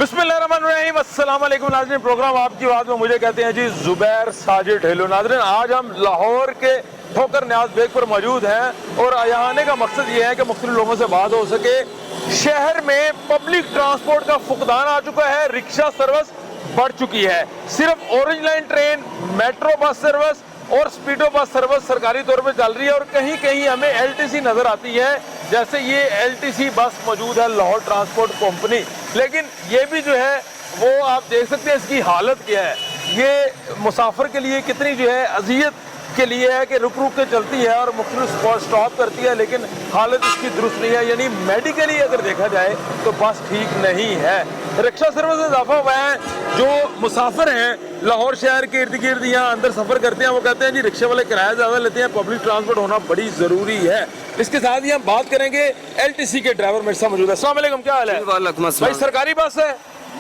बिस्मिल्लाहिर्रहमानिर्रहीम, अस्सलाम वालेकुम नाज़रीन। प्रोग्राम आपकी बात में मुझे कहते हैं जी जुबैर साजिद ढेलो। नाज़रीन, आज हम लाहौर के ठोकर न्याज बेग पर मौजूद हैं और यहाँ आने का मकसद ये है कि मुख्तलिफ लोगों से बात हो सके। शहर में पब्लिक ट्रांसपोर्ट का फुकदान आ चुका है, रिक्शा सर्विस बढ़ चुकी है। सिर्फ orange line train, metro bus service और स्पीडो बस सर्विस सरकारी तौर पे चल रही है और कहीं कहीं हमें एलटीसी नजर आती है, जैसे ये एलटीसी बस मौजूद है लाहौर ट्रांसपोर्ट कंपनी। लेकिन ये भी जो है वो आप देख सकते हैं इसकी हालत क्या है। ये मुसाफिर के लिए कितनी जो है अजियत के लिए है कि रुक रुक के चलती है और मुख्तलिफ स्टॉप करती है, लेकिन हालत इसकी दुरुस्त नहीं है। यानी मेडिकली अगर देखा जाए तो बस ठीक नहीं है। रिक्शा सर्विस में इजाफा हुआ है। जो मुसाफिर हैं लाहौर शहर के इर्द गिर्द यहाँ अंदर सफ़र करते हैं वो कहते हैं जी रिक्शे वाले किराया ज़्यादा लेते हैं, पब्लिक ट्रांसपोर्ट होना बड़ी ज़रूरी है। इसके साथ ही हम बात करेंगे एलटीसी के ड्राइवर मेरे साथ मौजूद है। अस्सलाम वालेकुम, क्या हाल है भाई? सरकारी बस है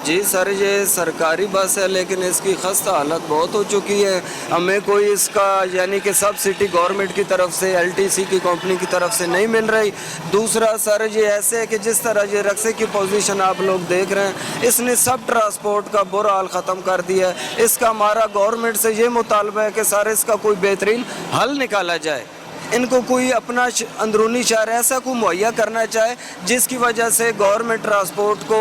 जी सर, ये सरकारी बस है लेकिन इसकी खस्ता हालत बहुत हो चुकी है। हमें कोई इसका यानी कि सब्सिडी गवर्नमेंट की तरफ से, एलटीसी की कंपनी की तरफ से नहीं मिल रही। दूसरा सर ये ऐसे है कि जिस तरह ये रिक्शे की पोजीशन आप लोग देख रहे हैं, इसने सब ट्रांसपोर्ट का बुरा हाल ख़त्म कर दिया है। इसका हमारा गवर्नमेंट से ये मुतालबा है कि सर इसका कोई बेहतरीन हल निकाला जाए। इनको कोई अपना अंदरूनी शहर ऐसा को मुहैया करना चाहे जिसकी वजह से गवर्नमेंट ट्रांसपोर्ट को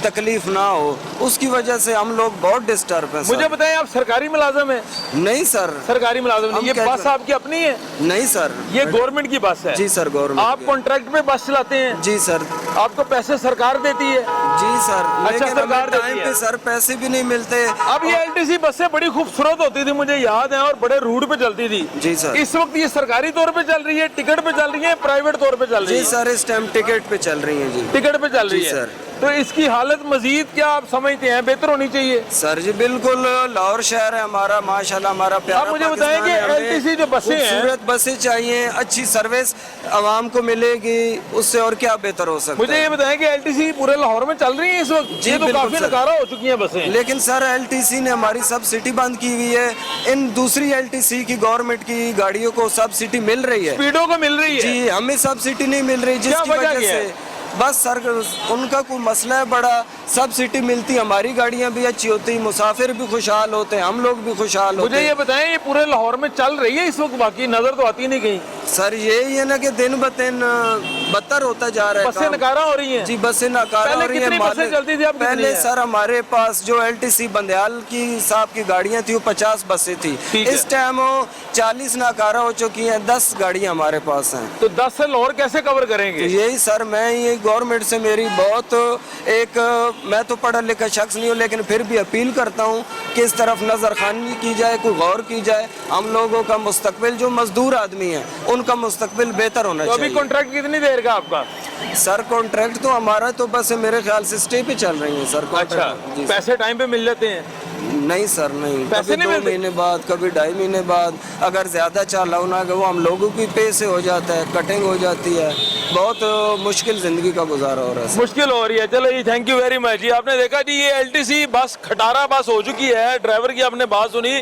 तकलीफ ना हो। उसकी वजह से हम लोग बहुत डिस्टर्ब हैं। मुझे बताएं, आप सरकारी मुलाजिम हैं? नहीं सर, सरकारी मुलाजिम नहीं। ये बस आपकी अपनी है? नहीं सर, ये गवर्नमेंट की बस है। जी सर, गवर्नमेंट। आप कॉन्ट्रैक्ट पे बस चलाते हैं? जी सर। आपको पैसे सरकार देती है? जी सर। अच्छा, सरकार टाइम पे सर पैसे भी नहीं मिलते। अब ये एलटीसी बसें बड़ी खूबसूरत होती थी, मुझे याद है, और बड़े रूट पे चलती थी। जी सर। इस वक्त ये सरकारी तौर पे चल रही है, टिकट पे चल रही है, प्राइवेट तौर पे चल रही है? जी सर, इस टाइम टिकट पे चल रही है। जी, टिकट पे चल रही है सर। तो इसकी हालत मजीद क्या आप समझते हैं बेहतर होनी चाहिए? सर जी बिल्कुल, लाहौर शहर है हमारा, माशाल्लाह हमारा प्यारा। आप मुझे बताएं कि एलटीसी जो बसें हैं, खूबसूरत बसें चाहिए, अच्छी सर्विस आवाम को मिलेगी, उससे और क्या बेहतर हो सकता है? मुझे ये बताएं कि एलटीसी पूरे लाहौर में चल रही है इस वक्त? जी, तो काफी नकारा हो चुकी है बसें। लेकिन सर एलटीसी ने हमारी सब्सिडी बंद की हुई है। इन दूसरी एलटीसी की गवर्नमेंट की गाड़ियों को सब्सिडी मिल रही है, स्पीडो को मिल रही है। जी, हमें सब्सिडी नहीं मिल रही, जिसकी वजह से बस सर उनका कोई मसला है बड़ा। सब्सिडी मिलती, हमारी गाड़ियां भी अच्छी होती, मुसाफिर भी खुशहाल होते हैं, हम लोग भी खुशहाल होते हैं। मुझे ये बताएं, ये पूरे लाहौर में चल रही है इस वक्त? बाकी नजर तो आती नहीं कहीं। सर यही है ना कि दिन ब दिन बदतर होता जा रहा है। बसें नकारा हो रही हैं? जी, बसें नकारा हो रही हैं। बसें चलती थी? पहले सर हमारे पास जो एलटीसी बंदयाल की साहब की गाड़ियां थी वो 50 बसें थी। इस टाइम वो 40 नकारा हो चुकी हैं, 10 गाड़ियां हमारे पास हैं। तो 10 से लाहौर कैसे कवर करेंगे? तो यही सर, मैं ये गवर्नमेंट से मेरी बहुत मैं तो पढ़ा लिखा शख्स नहीं हूँ लेकिन फिर भी अपील करता हूँ कि इस तरफ नजर खानी की जाए, कोई गौर की जाए। हम लोगों का मुस्तकबिल, जो मजदूर आदमी है उनका मुस्तकबिल बेहतर होना चाहिए। अभी कॉन्ट्रैक्ट कितनी देर का आपका? सर कॉन्ट्रैक्ट तो हमारा तो बस मेरे ख्याल से स्टे पे चल रही है सर। अच्छा, पैसे टाइम पे मिल जाते हैं? नहीं सर, नहीं। पैसे कभी 2 महीने बाद, कभी 2.5 महीने बाद। अगर ज्यादा चालान ना वो हम लोगों की पे से हो जाता है, कटिंग हो जाती है। बहुत मुश्किल जिंदगी का गुजारा हो रहा है। मुश्किल हो रही है। चलो जी, थैंक यू वेरी मच जी। आपने देखा जी, ये एलटीसी बस खटारा बस हो चुकी है। ड्राइवर की आपने बात सुनी।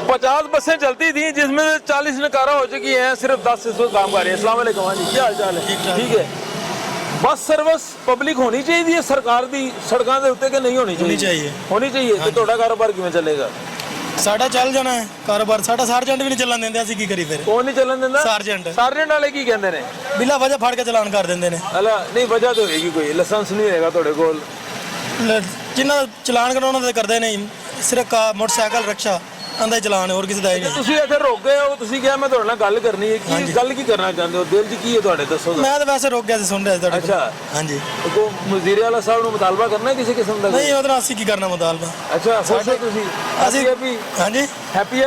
50 बसें चलती थी जिसमें 40 नकारा हो चुकी हैं, सिर्फ 10 से काम कर रही है। अस्सलाम वालेकुम, हाँ जी, क्या हाल चाल है? ठीक है। बस सर्विस पब्लिक होनी चाहिए सरकार दी सड़कों के उत्ते कि नहीं होनी चाहिए? होनी चाहिए। तो ਤੁਹਾਡਾ ਕਾਰੋਬਾਰ ਕਿਵੇਂ ਚੱਲੇਗਾ? ਸਾਡਾ ਚੱਲ ਜਾਣਾ ਹੈ ਕਾਰੋਬਾਰ। ਸਾਡਾ ਸਰਜੈਂਟ ਵੀ ਨਹੀਂ ਚੱਲਣ ਦਿੰਦੇ, ਅਸੀਂ ਕੀ ਕਰੀ ਫਿਰ? ਕੌਣ ਨਹੀਂ ਚੱਲਣ ਦਿੰਦਾ? ਸਰਜੈਂਟ ਵਾਲੇ ਕੀ ਕਹਿੰਦੇ ਨੇ? ਬਿਲਾ ਵਜ੍ਹਾ ਫੜ ਕੇ ਚਲਾਨ ਕਰ ਦਿੰਦੇ ਨੇ। ਹਲਾ ਨਹੀਂ, ਵਜ੍ਹਾ ਤਾਂ ਹੋਏਗੀ ਕੋਈ, ਲਾਇਸੈਂਸ ਨਹੀਂ ਹੋਏਗਾ ਤੁਹਾਡੇ ਕੋਲ। ਜਿਨ੍ਹਾਂ ਚਲਾਨ ਕਰਾਉਣਾ ਤੇ ਕਰਦੇ ਨਹੀਂ, ਸਿਰਫ ਮੋਟਰਸਾਈਕਲ ਰਿਕਸ਼ਾ ਆਂਦਾ ਚਲਾਨ, ਹੋਰ ਕਿਸੇ ਦਾ ਹੀ ਨਹੀਂ। ਤੁਸੀਂ ਇੱਥੇ ਰੁਕ ਗਏ ਹੋ, ਤੁਸੀਂ ਕਿਹਾ ਮੈਂ ਤੁਹਾਡੇ ਨਾਲ ਗੱਲ ਕਰਨੀ ਹੈ। ਕੀ ਗੱਲ ਕੀ ਕਰਨਾ ਚਾਹੁੰਦੇ ਹੋ? ਦਿਲ 'ਚ ਕੀ ਹੈ ਤੁਹਾਡੇ, ਦੱਸੋ। ਮੈਂ ਤਾਂ ਵੈਸੇ ਰੁਕ ਗਿਆ ਸੀ, ਸੁਣ ਰਿਹਾ ਸੀ ਤੁਹਾਡੇ। ਅੱਛਾ, ਹਾਂਜੀ। ਕੋ ਵਜ਼ੀਰ ਆਲਾ ਸਾਹਿਬ ਨੂੰ ਮੁਤਾਲਬਾ ਕਰਨਾ ਕਿਸੇ ਕਿਸਮ ਦਾ? ਨਹੀਂ, ਉਹਦੇ ਨਾਲ ਅਸੀਂ ਕੀ ਕਰਨਾ ਮੁਤਾਲਬਾ। ਅੱਛਾ, ਸਾਡੇ ਤੁਸੀਂ ਅਸੀਂ ਹੈਪੀ? ਹਾਂਜੀ, हैप्पी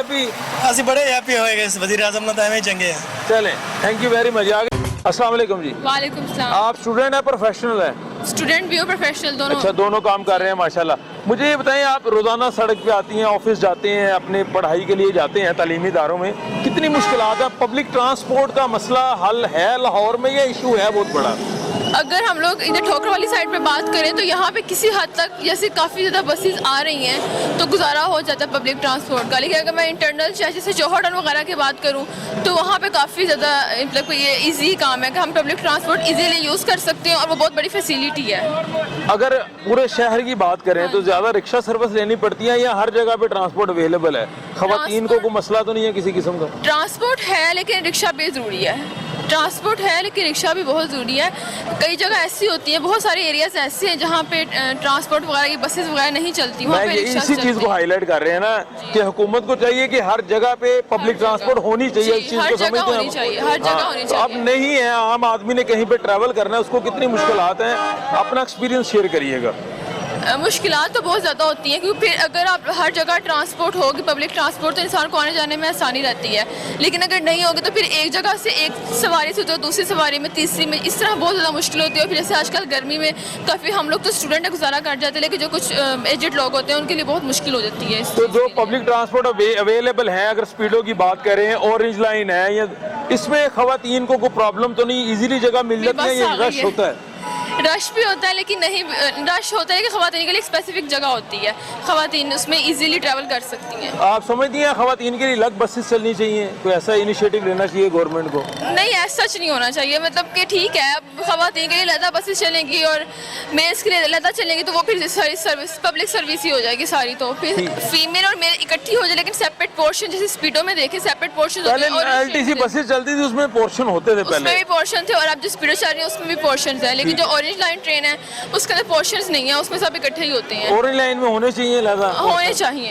ਅਸੀਂ बड़े हैप्पी होएगे इस वजीर आजम ਨਾਲ, ਤਾਂ ਐਵੇਂ ਹੀ चंगे हैं। चलें, थैंक यू वेरी मच। आगे अस्सलाम वालेकुम जी। वालेकुम सलाम। आप स्टूडेंट है प्रोफेशनल है? स्टूडेंट भी हो, प्रोफेशनल दोनों। अच्छा, दोनों काम कर रहे हैं माशाल्लाह। मुझे ये बताएं, आप रोजाना सड़क पे आती हैं, ऑफिस जाते हैं, अपने पढ़ाई के लिए जाते हैं तालीमी इदारों में, कितनी मुश्किलात है? पब्लिक ट्रांसपोर्ट का मसला हल है लाहौर में या इशू है बहुत बड़ा? अगर हम लोग इधर ठोकर वाली साइड पे बात करें तो यहाँ पे किसी हद तक जैसे काफ़ी ज़्यादा बसेस आ रही हैं तो गुजारा हो जाता है पब्लिक ट्रांसपोर्ट का। लेकिन अगर मैं इंटरनल जैसे चौहटन वगैरह की बात करूँ तो वहाँ पे काफ़ी ज़्यादा मतलब ये इजी काम है कि हम पब्लिक ट्रांसपोर्ट इजीली यूज़ कर सकते हैं और वो बहुत बड़ी फैसिलिटी है। अगर पूरे शहर की बात करें तो ज्यादा रिक्शा सर्विस लेनी पड़ती है या हर जगह पे ट्रांसपोर्ट अवेलेबल है? खवातीन को कोई मसला तो नहीं है किसी किस्म का? ट्रांसपोर्ट है लेकिन रिक्शा भी ज़रूरी है। ट्रांसपोर्ट है लेकिन रिक्शा भी बहुत ज़रूरी है। कई जगह ऐसी होती हैं, बहुत सारे एरियाज ऐसे हैं जहाँ पे ट्रांसपोर्ट वगैरह की बसेस वगैरह नहीं चलती, वहाँ पे रिक्शा इसी चीज को हाईलाइट कर रहे हैं ना कि हुकूमत को चाहिए कि हर जगह पे पब्लिक ट्रांसपोर्ट होनी चाहिए। इस चीज को समझते हैं होनी चाहिए, हर जगह होनी चाहिए। अब नहीं है, आम आदमी ने कहीं पे ट्रैवल करना है, उसको कितनी मुश्किलात हैं, अपना एक्सपीरियंस शेयर करिएगा। मुश्किलात तो बहुत ज़्यादा होती हैं क्योंकि फिर अगर आप हर जगह ट्रांसपोर्ट होगी पब्लिक ट्रांसपोर्ट तो इंसान को आने जाने में आसानी रहती है। लेकिन अगर नहीं होगी तो फिर एक जगह से एक सवारी से तो दूसरी सवारी में, तीसरी में, इस तरह बहुत ज़्यादा मुश्किल होती है। और फिर जैसे आजकल गर्मी में काफ़ी हम लोग तो स्टूडेंट गुजारा कर जाते हैं लेकिन जो कुछ एजेड लोग होते हैं उनके लिए बहुत मुश्किल हो जाती है। तो जो पब्लिक ट्रांसपोर्ट अवेलेबल है, अगर स्पीडो की बात करें, ऑरेंज लाइन है, या इसमें खवातीन को कोई प्रॉब्लम तो नहीं, इजीली जगह मिल जाती है या रश होता है? रश भी होता है लेकिन नहीं, रश होता है कि खवातीन के लिए स्पेसिफिक जगह होती है, खवातीन उसमें इजीली ट्रैवल कर सकती हैं। आप समझती हैं खवातीन के लिए अलग बसेस चलनी चाहिए? कोई ऐसा इनिशिएटिव लेना चाहिए गवर्नमेंट को? नहीं, ऐसा सच नहीं होना चाहिए। मतलब कि ठीक है अब खवातीन के लिए अलग बसेस चलेंगी और मेल्स के लिए अलग चलेंगी तो वो फिर सारी सर्विस पब्लिक सर्विस ही हो जाएगी सारी, तो फिर फीमेल और मेल इकट्ठी हो जाए। लेकिन सेपरेट पोर्शन जैसे स्पीडो में देखे सेपरेट पोर्शन पहले एलटीसी बसेस चलती थी उसमें पोर्शन होते थे, उसमें भी पोर्शन थे, और अब जो स्पीडो चल रही है उसमें भी पोर्शन है। लेकिन जो ऑरेंज लाइन ट्रेन है उसके अंदर पोर्शंस नहीं है, उसमें सब इकट्ठे ही होते हैं। ऑरेंज लाइन में होने चाहिए,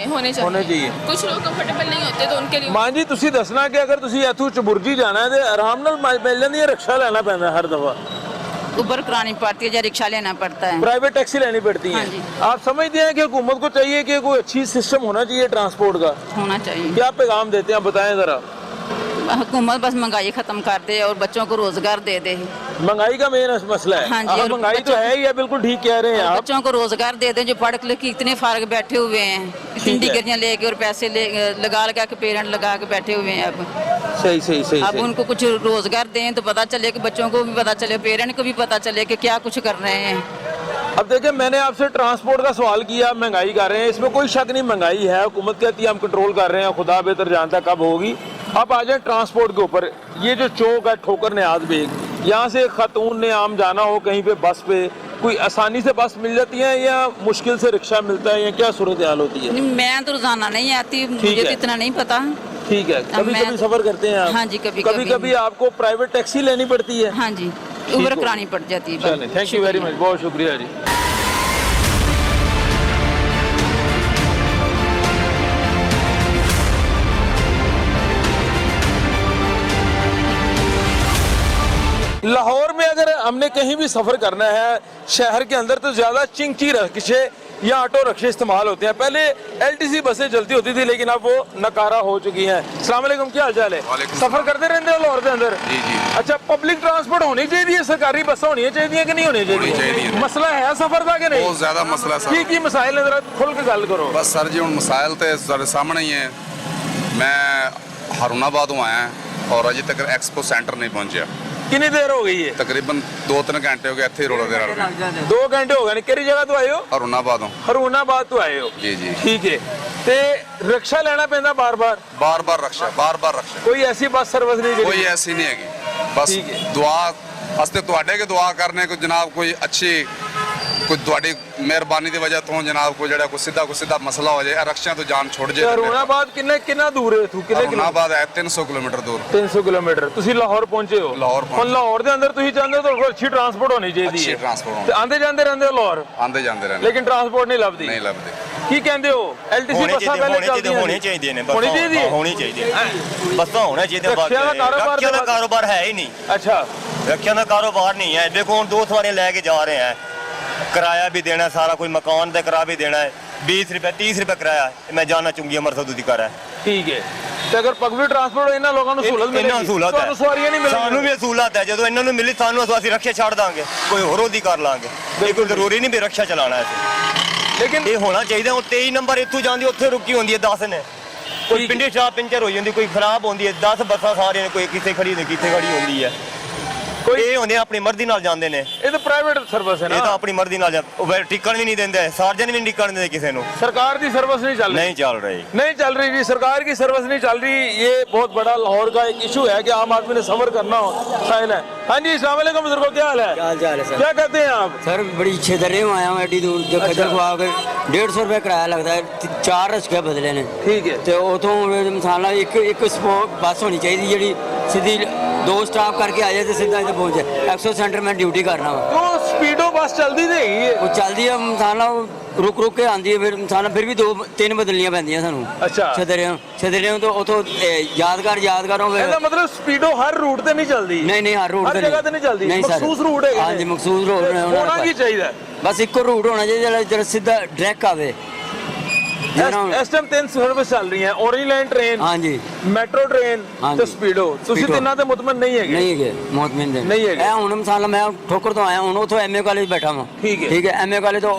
होने चाहिए। कुछ लोग कंफर्टेबल नहीं होते तो उनके लिए। मां जी तुसी दसना कि अगर तुसी इथों चबुर्जी जाना है तो आराम नाल मिल जांदी है, रिक्शा लेना पैंदा है हर दफा? उबर करानी पड़ती है या रिक्शा लेना पड़ता है, प्राइवेट टैक्सी लेनी पड़ती है। आप समझते हैं कि हुकूमत को चाहिए कि कोई अच्छी सिस्टम होना चाहिए ट्रांसपोर्ट का? होना चाहिए। क्या पैगाम देते हैं, बताएं जरा। हुकूमत बस महंगाई खत्म कर दे और बच्चों को रोजगार दे दे। महंगाई का मेन मसला है। हाँ जी, महंगाई तो है ही है, बिल्कुल ठीक कह रहे हैं आप। बच्चों को रोजगार दे दे जो पढ़ लिख के इतने फारग बैठे हुए हैं, इतनी डिग्रियां लेके और पैसे लगा के पेरेंट लगा के बैठे हुए हैं। अब सही अब उनको कुछ रोजगार दें तो पता चले कि बच्चों को भी पता चले, पेरेंट को भी पता चले कि क्या कुछ कर रहे हैं। अब देखिए, मैंने आपसे ट्रांसपोर्ट का सवाल किया, महंगाई कर रहे हैं, इसमें कोई शक नहीं महंगाई है, हुकूमत कहती है हम कंट्रोल कर रहे हैं, खुदा बेहतर जानता कब होगी। अब आ जाए ट्रांसपोर्ट के ऊपर, ये जो चौक है ठोकर न्याज बेग, यहाँ से खातून ने आम जाना हो कहीं पे बस पे, कोई आसानी से बस मिल जाती है या मुश्किल से रिक्शा मिलता है, या क्या सूरत हाल होती है? मैं तो रोजाना नहीं आती, मुझे तो इतना नहीं पता। ठीक है, कभी कभी सफर करते हैं आप? हाँ जी, कभी आपको प्राइवेट टैक्सी लेनी पड़ती है? हाँ जी, उबर करानी पड़ जाती है। चलें, थैंक यू वेरी मच, बहुत शुक्रिया जी। लाहौर में अगर हमने कहीं भी सफर करना है शहर के अंदर तो ज्यादा चिंकी रिक्शे या ऑटो रिक्शे इस्तेमाल होते हैं। पहले एलटीसी बसें चलती होती थी लेकिन अब वो नकारा हो चुकी हैं। अस्सलाम वालेकुम, क्या हाल चाल है? सफर करते रहते हो लाहौर के अंदर? जी। अच्छा, पब्लिक ट्रांसपोर्ट होनी चाहिए, सरकारी बस होनी चाहिए कि नहीं होनी चाहिए? मसला है सफर का कि नहीं? बहुत ज्यादा मसला सर। की मसाइल है, जरा खुल के गल करो। बस सर जी हम मसाइल तो सारे सामने ही है। मैं हारूनाबाद आया और अजे तक एक्सपो सेंटर नहीं पहुंचा। कितनी देर हो गई है? तकरीबन 2-3 घंटे हो गए इतने रोला दे रहा। 2 घंटे हो गए। किहड़ी जगह तो आए हो? हारूनाबाद तो आए हो? जी। ठीक है, ते रिक्शा लेना पैंदा बार बार रक्षा। कोई ऐसी बस सर्विस नहीं? कोई ऐसी नहीं हैगी। बस दुआ हस्ते तुहाडे के दुआ करने को जनाब, कोई अच्छी कोई तुहाडी मेहरबानी की वजह तो जनाब कोई जड़ा कोई सीधा मसला हो जाए, रक्षा तो जान छोड़ जाए। हारूनाबाद कितना दूर है? हारूनाबाद है 300 किलोमीटर दूर। 300 किलोमीटर। तुसी लाहौर पहुंचे हो? लाहौर दे अंदर तुसी चाहते हो तो अच्छी ट्रांसपोर्ट होनी चाहिए। अच्छी ट्रांसपोर्ट आंदे जांदे रहंदे हो लाहौर? आंदे जांदे रहंदे, लेकिन ट्रांसपोर्ट नहीं लभदी। की कहंदे हो? एलटीसी बसां पहले चलदी होनी चाहिए ने, होनी चाहिए बसां होना चाहिए। रक्षा का कारोबार है ही नहीं। अच्छा, रक्षा का कारोबार नहीं है। देखो हम 2 सवारियां लेके जा रहे हैं, किराया भी देना है सारा, कोई मकान का किराया भी देना है, 20 रुपए 30 रुपए किराया है। मैं जाना चुंगी अमृतसर दी कर है। ठीक है, ਤੇ ਅਗਰ ਪਬਲਿਕ ਟਰਾਂਸਪੋਰਟ ਇਹਨਾਂ ਲੋਕਾਂ ਨੂੰ ਸਹੂਲਤ ਮਿਲੇਗੀ, ਤੁਹਾਨੂੰ ਸਵਾਰੀਆਂ ਨਹੀਂ ਮਿਲਣਗੀਆਂ। ਸਾਨੂੰ ਵੀ ਸਹੂਲਤ ਹੈ, ਜਦੋਂ ਇਹਨਾਂ ਨੂੰ ਮਿਲੀ ਸਾਨੂੰ ਅਸੀਂ ਰੱਖਿਆ ਛੱਡ ਦਾਂਗੇ, ਕੋਈ ਹੋਰ ਉਹਦੀ ਕਰ ਲਾਂਗੇ। ਇਹ ਕੋਈ ਜ਼ਰੂਰੀ ਨਹੀਂ ਵੀ ਰੱਖਿਆ ਚਲਾਣਾ ਹੈ। ਲੇਕਿਨ ਇਹ ਹੋਣਾ ਚਾਹੀਦਾ। ਹੁਣ 23 ਨੰਬਰ ਇੱਥੋਂ ਜਾਂਦੀ ਉੱਥੇ ਰੁਕੀ ਹੁੰਦੀ ਹੈ 10 ਨੇ, ਕੋਈ ਪਿੰਡੇ ਸ਼ਾਹ ਪੰਚਰ ਹੋ ਜਾਂਦੀ, ਕੋਈ ਖਰਾਬ ਹੁੰਦੀ ਹੈ, 10 ਬੱਸਾਂ ਸਾਰੀਆਂ ਕੋਈ ਕਿੱਥੇ ਖੜੀ ਨੇ ਕਿੱਥੇ ਖੜੀ ਹੁੰਦੀ ਹੈ। ਇਹ ਹੁੰਦੇ ਆਪਣੀ ਮਰਜ਼ੀ ਨਾਲ ਜਾਂਦੇ ਨੇ, ਇਹ ਤਾਂ ਪ੍ਰਾਈਵੇਟ ਸਰਵਿਸ ਹੈ ਇਹ ਤਾਂ ਨਾ, ਆਪਣੀ ਮਰਜ਼ੀ ਨਾਲ ਉਹ ਟਿਕਣ ਵੀ ਨਹੀਂ ਦਿੰਦੇ, सार्वजनिक भी नहीं टिकਣ दिंदे किसी ਨੂੰ। सरकार की सर्विस नहीं चल रही, नहीं चल रही, नहीं चल रही जी, सरकार की सर्विस नहीं चल रही। ये बहुत बड़ा लाहौर का एक इशू है कि आम आदमी ने सफर करना हो साहिल है। हाँ जी, अस्सलाम वालेकुम बुजुर्गो, क्या हाल है? हाल चाल है सर? क्या कहते हैं आप? सर बड़ी छेदरे में आया हूँ एडी दूर जो खजर खुआ कर 150 रुपये किराया लगता है, 4 रस्के बदले ने ठीक है, तो उतों मसाला एक बस होनी चाहिए जी सीधी 2 स्टाप करके आ जाए तो सीधा इधर पहुंच जाए। एक्सो सेंटर में ड्यूटी करना वा, तो स्पीडो बस चलती नहीं है। वो चलती है मसाला रुक रुक के आती है, फिर मसाला फिर भी 2-3 बदलनियां पैंदियां सानू। अच्छा, छदरे तो उतों यादगार हो ਇਹਦਾ ਮਤਲਬ स्पीडो हर रूट ਤੇ ਨਹੀਂ ਚੱਲਦੀ? नहीं हर रूट हर जगह ਤੇ ਨਹੀਂ ਚੱਲਦੀ, नहीं सर, ਮਖਸੂਸ रूट है। हाँ जी मखसूस रूट ਹੋਣਾ ਕੀ ਚਾਹੀਦਾ? बस इको रूट होना चाहिए जरा सीधा डायरेक्ट आवे। ਇਸ ਟਾਈਮ 3 ਸਰਵਿਸ ਚੱਲ ਰਹੀਆਂ, ਔਰੇਂਜ ਲਾਈਨ ਟ੍ਰੇਨ, हाँ जी ਮੈਟਰੋ ਟ੍ਰੇਨ हाँ ਤੇ जी। ਸਪੀਡੋ। ਤੁਸੀਂ स्पीडो। ਤਿੰਨਾਂ ਤੇ ਮੁਤਮਨ ਨਹੀਂ ਹੈਗੇ? नहीं है मोतमिन दे नहीं है। ए हुन मसाला मैं ठोकर तो आया हूं उतो एमए कॉलेज बैठा हूं। ठीक है। ठीक है, एमए कॉलेज तो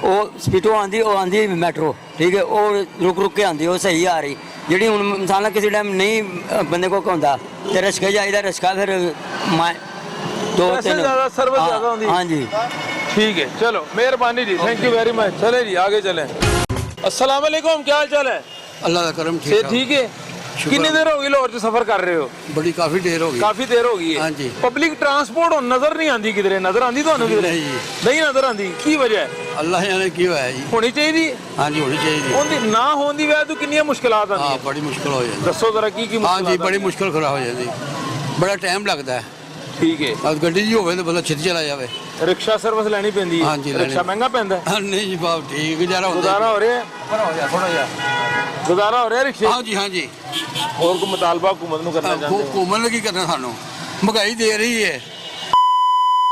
ओ स्पीडो आंदी मेट्रो, ठीक है, ओ रुक के आंदी, ओ सही आ रही। जेडी हुन मसाला किसी टाइम नहीं बंदे को होंदा ते रश्के जाईदा, रश्का फिर 2 पैसे 3 ज्यादा, सर्विस ज्यादा होंदी। हां जी ठीक है, चलो मेहरबानी जी, थैंक यू वेरी मच। चले जी आगे चलें। अस्सलाम वालेकुम, क्या हाल चाल है? अल्लाह का करम से ठीक है। कितनी देर होगी लाहौर से सफर कर रहे हो? बड़ी काफी देर हो गई। काफी देर हो गई है। हाँ जी। पब्लिक ट्रांसपोर्ट नजर नहीं आती किधरे? नजर आती तो किधरे नहीं जी। नहीं नजर आती, की वजह है? अल्लाह जाने की है जी। होनी चाहिए। हाँ जी होनी चाहिए। होंदी ना होंदी वजह तो कितनी मुश्किलात हाँ आती बड़ी मुश्किल हो जाती। दसो जरा की हाँ जी मुश्किलात बड़ी आती? मुश्किल खराब हो जाती, बड़ा टाइम लगता है। ठीक है। अब गड्डी जी होवे तो बंदा छित चला जावे। रिक्शा सर्विस लेनी पैंदी है? हाँ जी, लेनी। रिक्शा महंगा पैंदा है? हाँ नहीं जी बाप ठीक गुजारा होता गुजारा हो रहा है? गुजारा हो रहा है रिक्शे? हाँ जी हाँ जी। और को मुतालबा हुकूमत नु करना चाहते हो? हुकूमत ने की करना सानू, महंगाई दे रही है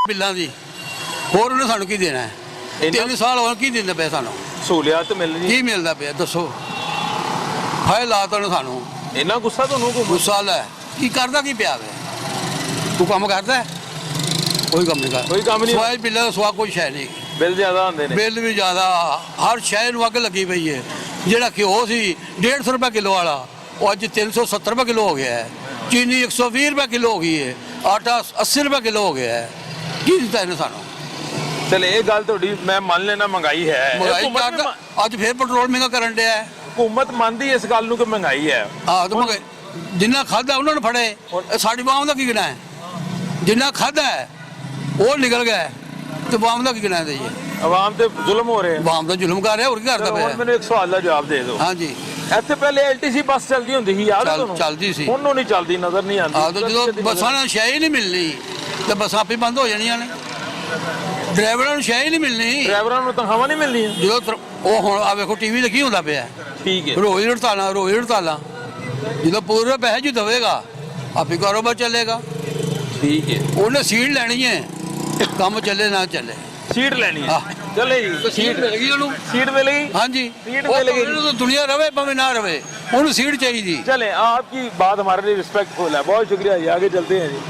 बिल्लां दी, होर उन्हें सानू की देना है? 3 साल हो की देंदे पे सानू, सहूलियत मिल रही है? की मिलता पे दसो? हाय लाता ने सानू इन्ना गुस्सा तो हुकूमत? गुस्सा है की करदा की पिया वे, तू काम करता है? कोई काम नहीं कर, कोई काम नहीं। सवाल बिल्ला का सवा कोई शै नहीं, बिल ज्यादा आंदे ने? बिल भी ज्यादा, हर शहर ਨੂੰ ਅੱਗ ਲੱਗੀ ਪਈ ਹੈ। ਜਿਹੜਾ ਘਿਓ ਸੀ 150 रुपए किलो वाला ਉਹ ਅੱਜ 370 रुपए किलो हो गया है, चीनी 120 रुपए किलो हो गई है, आटा 80 रुपए किलो हो गया है। ਕੀ ਦਿੱਤਾ ਇਹਨੇ ਸਾਨੂੰ? चले ये गल थोड़ी मैं मान लेना महंगाई है, ਮਹਿੰਗਾਈ हुकूमत ਕਰਦਾ, भी ਅੱਜ ਫੇਰ ਪੈਟਰੋਲ ਮਹਿੰਗਾ ਕਰਨ ਡਿਆ ਹੈ। हुकूमत मानती है इस गल नूं कि महंगाई है। ਆਹ ਤਾਂ ਮਹਿੰਗਾਈ ਜਿੰਨਾ ਖਾਦਾ ਉਹਨਾਂ ਨੂੰ ਫੜੇ, ਇਹ ਸਾਡੀ ਬਾਮ ਦਾ ਕੀ ਗਿਣਾ ਹੈ? ਜਿੰਨਾ ਖਾਦਾ ਹੈ ਉਹ ਨਿਕਲ ਗਿਆ ਤੇ ਬਾਮ ਦਾ ਕੀ ਗਿਣਾ ਹੈ? आवाम ते जुल्म हो रहे हैं। ਬਾਮ ਦਾ ਜ਼ੁਲਮ ਕਰ ਰਿਹਾ, ਹੋਰ ਕੀ ਕਰਦਾ चलो, ਪਿਆ? हुण मैनूं एक सवाल दा जवाब दे दो। ਹਾਂ ਜੀ। ਇੱਥੇ ਪਹਿਲੇ LTC ਬੱਸ ਚੱਲਦੀ ਹੁੰਦੀ ਸੀ, ਯਾਦ ਹੈ ਤੁਹਾਨੂੰ? ਚੱਲਦੀ ਸੀ। ਹੁਣ ਨਹੀਂ ਚੱਲਦੀ, ਨਜ਼ਰ ਨਹੀਂ ਆਉਂਦੀ। ਆਹ ਤਾਂ ਜਦੋਂ ਬੱਸਾਂ ਨੂੰ ਸ਼ੈ ਹੀ ਨਹੀਂ ਮਿਲਣੀ ਤੇ ਬੱਸਾਂ ਆਪੇ ਬੰਦ ਹੋ ਜਾਣੀਆਂ ਨੇ, ਡਰਾਈਵਰਾਂ ਨੂੰ ਸ਼ੈ ਹੀ ਨਹੀਂ ਮਿਲਣੀ। ਡਰਾਈਵਰਾਂ ਨੂੰ ਤਨਖਾਹਾਂ ਨਹੀਂ ਮਿਲਦੀਆਂ। ਜਦੋਂ ਉਹ ਹੁਣ ਆ ਵੇਖੋ ਟੀਵੀ ਤੇ ਕੀ ਹੁੰਦਾ ਪਿਆ, ਠੀਕ ਹੈ। ਰੋਜ਼ ਹੜਤਾਲਾਂ। ਜਦੋਂ ਪੂਰੇ ਪੈਸੇ ਜੀ ਦੇਵੇਗਾ ਆਪੇ ਕਾਰੋਬਾਰ ਚੱਲੇਗਾ। ਠੀਕ ਹੈ। ਉਹਨੇ ਸੀਟ ਲੈਣੀ ਹੈ, ਕੰਮ ਚੱਲੇ ਨਾ ਚੱਲੇ। सीट लेनी है, हाँ। चले जी। ਸੀਟ ਮਿਲੇਗੀ ਉਹਨੂੰ। सीट मिलेगी? हाँ जी, सीट ਉਹ मिलेगी। ਭਾਵੇਂ ਤਾਂ ਦੁਨੀਆ ਰਵੇ ਭਾਵੇਂ ਨਾ ਰਵੇ, ਉਹਨੂੰ ਸੀਟ ਚਾਹੀਦੀ। चले, आपकी बात हमारे लिए रिस्पेक्टफुल है, बहुत शुक्रिया जी। आगे चलते हैं जी।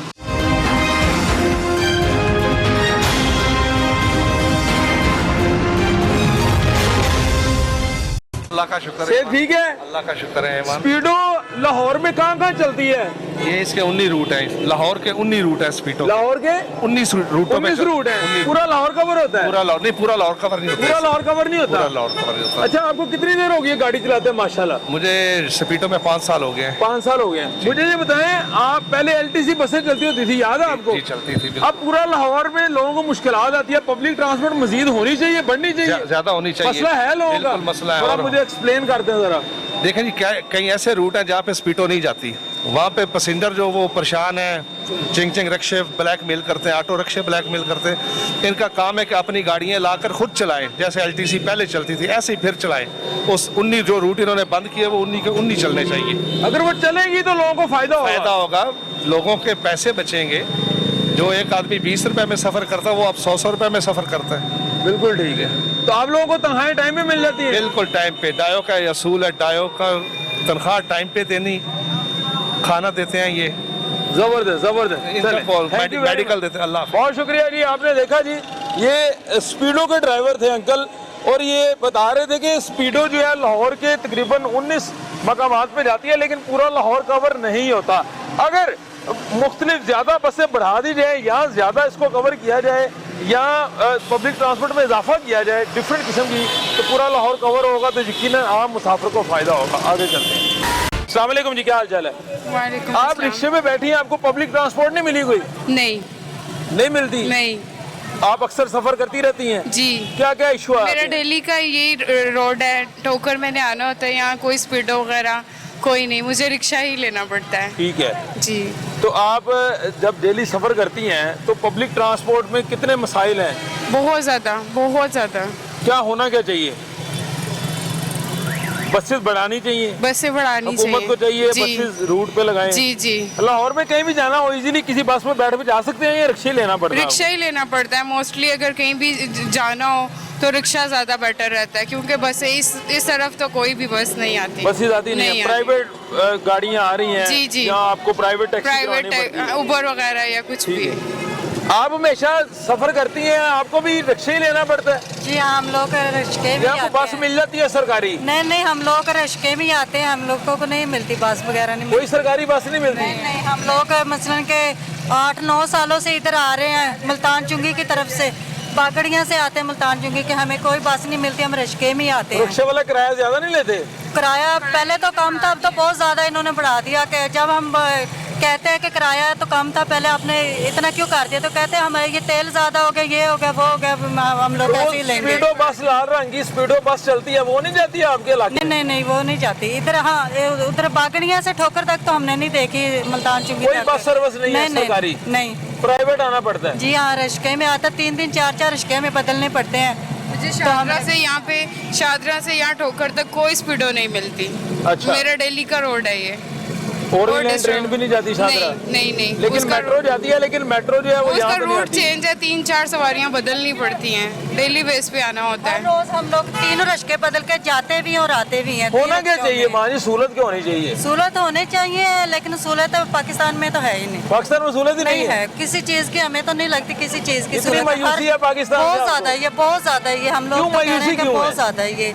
अल्लाह का शुक्र से है, ठीक है। अल्लाह का शुक्र है ईमान। स्पीडो लाहौर में कहाँ चलती है? ये इसके 19 रूट है, लाहौर के 19 रूट है स्पीडो। लाहौर के 19 रूटों में 19 रूट है। 19 पूरा लाहौर कवर होता है? पूरा लाहौर नहीं, पूरा लाहौर कवर नहीं होता। पूरा लाहौर कवर नहीं होता? पूरा लाहौर कवर नहीं होता। अच्छा, आपको कितनी देर हो गई है गाड़ी चलाते हैं? माशाल्लाह मुझे स्पीडो में 5 साल हो गए हैं। 5 साल हो गए हैं। मुझे ये बताएं, आप पहले LTC बसें चलती होती थी, याद है आपको? जी चलती थी बिल्कुल। अब पूरा लाहौर में लोगों को मुश्किलात आती है, पब्लिक ट्रांसपोर्ट मजीद होनी चाहिए, बढ़नी चाहिए? ज्यादा होनी चाहिए। मसला है लोगों का? बिल्कुल मसला है। थोड़ा और मुझे एक्सप्लेन करते हैं जरा। देखें जी, क्या कई ऐसे रूट हैं जहाँ पे स्पीडो नहीं जाती, वहाँ पे पैसेंजर जो वो परेशान है, चिंग रिक्शे ब्लैक मेल करते हैं, ऑटो रिक्शे ब्लैक मेल करते हैं। इनका काम है कि अपनी गाड़ियाँ लाकर खुद चलाएं, जैसे LTC पहले चलती थी ऐसे ही फिर चलाएं। उस 19 जो रूट इन्होंने बंद किए वो 19 के 19 चलने चाहिए। अगर वो चलेगी तो लोगों को फायदा होगा, लोगों के पैसे बचेंगे। जो एक आदमी 20 रुपए में सफर करता है वो अब 100 रुपए में सफर करता है। बिल्कुल ठीक है। तो आप लोगों को तनख्वाहें टाइम पे मिल जाती है? बिल्कुल टाइम पे। डायो का असूल है, डायो का तनख्वाह टाइम पे देनी, खाना देते हैं ये जबरदस्त जबरदस्त। मेडिकल देते हैं। अल्लाह बहुत शुक्रिया जी। आपने देखा जी, ये स्पीडो के ड्राइवर थे अंकल, और ये बता रहे थे कि स्पीडो जो है लाहौर के तकरीबन 19 मकामात पे जाती है, लेकिन पूरा लाहौर कवर नहीं होता। अगर मुख्तलिफ ज़्यादा बसें बढ़ा दी जाए या ज़्यादा इसको कवर किया जाए या पब्लिक ट्रांसपोर्ट में इजाफा किया जाए डिफरेंट किस्म की, तो पूरा लाहौर कवर होगा तो यकीनन आम मुसाफिर को फ़ायदा होगा। आगे चलते हैं। अस्सलाम वालेकुम जी, क्या हाल चाल है? वालेकुम आप अस्सलाम। रिक्शे में बैठी हैं, आपको पब्लिक ट्रांसपोर्ट नहीं मिली कोई? नहीं मिलती? नहीं। आप अक्सर सफ़र करती रहती हैं? जी। क्या क्या इशू है? मेरा दिल्ली का यही रोड है, टोकर मैंने आना होता है, यहाँ कोई स्पीडो वगैरह कोई नहीं, मुझे रिक्शा ही लेना पड़ता है। ठीक है जी। तो आप जब डेली सफ़र करती हैं तो पब्लिक ट्रांसपोर्ट में कितने मसाइल हैं? बहुत ज़्यादा, बहुत ज़्यादा। क्या होना क्या चाहिए? बसेस बढ़ानी चाहिए, बसें बढ़ानी चाहिए, हुकूमत को चाहिए जी। बसेस रूट पे लगाएं। जी जी। लाहौर में कहीं भी जाना हो इजीली किसी बस में बैठ के जा सकते हैं या रिक्शे लेना पड़ता है? रिक्शा ही लेना पड़ता है मोस्टली, अगर कहीं भी जाना हो तो रिक्शा ज़्यादा बेटर रहता है, क्योंकि बसें इस तरफ तो कोई भी बस नहीं आती। बसेस आती नहीं है, प्राइवेट गाड़ियाँ आ रही हैं। जी जी। या आपको प्राइवेट टैक्सी करवानी पड़ती है। प्राइवेट उबर वगैरह या कुछ भी। आप हमेशा सफर करती हैं, आपको भी रिक्शा ही लेना पड़ता है? जी हाँ, हम लोग रिक्शे में आपको बस मिल जाती है सरकारी? नहीं, हम लोग रिक्शे में आते हैं, हम लोगों को नहीं मिलती बस वगैरह नहीं कोई सरकारी बस नहीं मिलती? नहीं, हम लोग मसलन के 8-9 सालों से इधर आ रहे हैं, मुल्तान चुंगी की तरफ से, बागड़ियाँ से आते हैं मुल्तान चुंगी के, हमें कोई बस नहीं मिलती, हम रिक्शे में आते हैं। रिक्शे वाला किराया ज्यादा नहीं लेते? किराया पहले तो कम था, अब तो बहुत ज़्यादा इन्होंने बढ़ा दिया। कि जब हम कहते हैं कि किराया तो कम था, पहले आपने इतना क्यों कर दिया, तो कहते हैं हमारे ये तेल ज़्यादा हो गया, ये हो गया, वो हो गया, हम लोग ऐसे ही लेंगे। स्पीडो बस लाल रंग की स्पीडो बस चलती है, वो नहीं जाती है आपके इलाके? नहीं, वो नहीं जाती इधर। हाँ, उधर बागड़िया से ठोकर तक तो हमने नहीं देखी, मुल्तान चुंगी कोई बस सर्विस नहीं है सरकारी? नहीं, प्राइवेट आना पड़ता है? जी हाँ, रिक्शे में आता 3-3 4-4 रिक्शे में बदलने पड़ते हैं। मुझे शादरा से यहाँ पे, शादरा से यहाँ ठोकर तक कोई स्पीडो नहीं मिलती। अच्छा। मेरा दिल्ली का रोड है ये। ओरिएंट ट्रेन भी नहीं जाती शादरा? नहीं। लेकिन मेट्रो जाती है, लेकिन मेट्रो जो है वो यहाँ उसका पे नहीं रूट आती। चेंज है, 3-4 सवारियाँ बदलनी पड़ती हैं, डेली बेस पे आना होता है। रोज हम लोग 3 रिक्शे बदल के जाते भी और आते भी हैं। होना क्या चाहिए माँ जी, सहूलत क्यों होनी चाहिए? सहूलत होनी चाहिए, लेकिन सहूलत पाकिस्तान में तो है ही नहीं। पाकिस्तान में सहूलत ही नहीं है? किसी चीज की, हमें तो नहीं लगती किसी चीज की इतनी मायूसी है पाकिस्तान में बहुत आपको? ज्यादा है ये, बहुत ज्यादा है ये। हम लोग क्यों तो कह रहे मायूसी हैं कि क्यों है? बहुत ज्यादा है ये।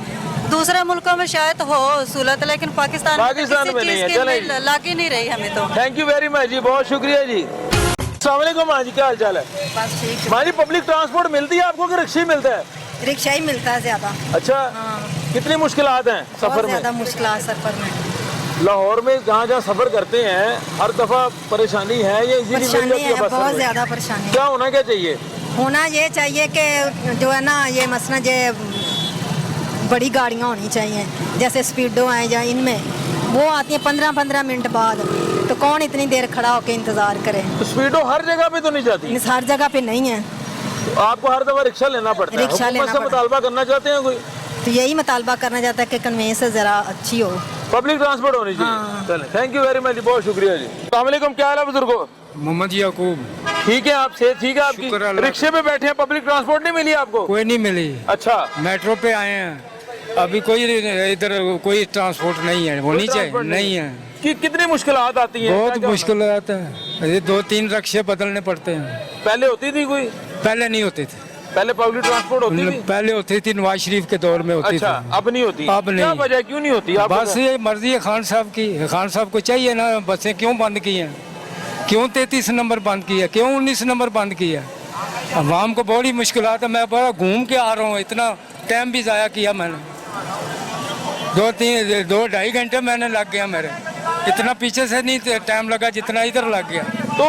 दूसरे मुल्कों में शायद हो सहूलत, लेकिन पाकिस्तान में नहीं है। चलें जी। लग ही नहीं रही हमें तो। थैंक यू वेरी मच जी, बहुत शुक्रिया जी। अस्सलाम वालेकुम माँ जी, क्या हाल चाल है? बस ठीक। माँ जी, पब्लिक ट्रांसपोर्ट मिलती है आपको कि रिक्शा ही मिलता है? रिक्शा ही मिलता है ज्यादा। अच्छा। कितनी मुश्किलात हैं सफर में? मुश्किल सफर में लाहौर में जहाँ जहाँ सफर करते हैं हर दफा परेशानी है या इजीली मिल जाती है बस? बहुत ज्यादा परेशानी। क्या होना क्या चाहिए? होना ये चाहिए कि जो है ना, ये मसला जो बड़ी गाड़ियाँ होनी चाहिए, जैसे स्पीडो हैं या इनमें वो आती हैं 15-15 मिनट बाद, तो कौन इतनी देर खड़ा होकर इंतजार करे? तो स्पीडो हर जगह पे तो नहीं जाती? हर जगह पे नहीं है, तो आपको हर दफा रिक्शा लेना पड़ता है। रिक्शा हुकूमत लेना से पड़ता मुतालबा करना चाहते हैं कोई? तो यही मुतालबा करना चाहता है कि कन्वेंस ज़रा अच्छी हो, पब्लिक ट्रांसपोर्ट होनी चाहिए। चलें, थैंक यू वेरी मच जी, बहुत शुक्रिया जी। अस्सलाम वालेकुम, क्या हाल है बुजुर्गो? मोहम्मद याकूब। ठीक है, आप सेहत ठीक है आपकी? शुक्र अल्लाह। रिक्शे पे बैठे हैं, पब्लिक ट्रांसपोर्ट नहीं मिली आपको? कोई नहीं मिली। अच्छा। मेट्रो पे आए हैं, अभी कोई इधर कोई ट्रांसपोर्ट नहीं है, होनी चाहिए, नहीं है। कितनी मुश्किलात आती हैं? बहुत मुश्किल आता है, ये 2-3 रिक्शे बदलने पड़ते हैं। पहले होती थी कोई? पहले नहीं होते थे। पहले पब्लिक ट्रांसपोर्ट होती थी? पहले होती थी, नवाज शरीफ के दौर में होती अच्छा, थी। अब नहीं होती? अब नहीं। क्या वजह, क्यों नहीं होती? बस ये मर्जी है खान साहब की। खान साहब को चाहिए ना, बसें क्यों बंद की हैं, क्यों 33 नंबर बंद किया, क्यों 19 नंबर बंद किया? अवाम को बड़ी मुश्किलात है। मैं बड़ा घूम के आ रहा हूँ, इतना टाइम भी ज़ाया किया मैंने, 2-2.5 घंटे मैंने लग गया मेरे, इतना पीछे से नहीं टाइम लगा जितना इधर लग गया। तो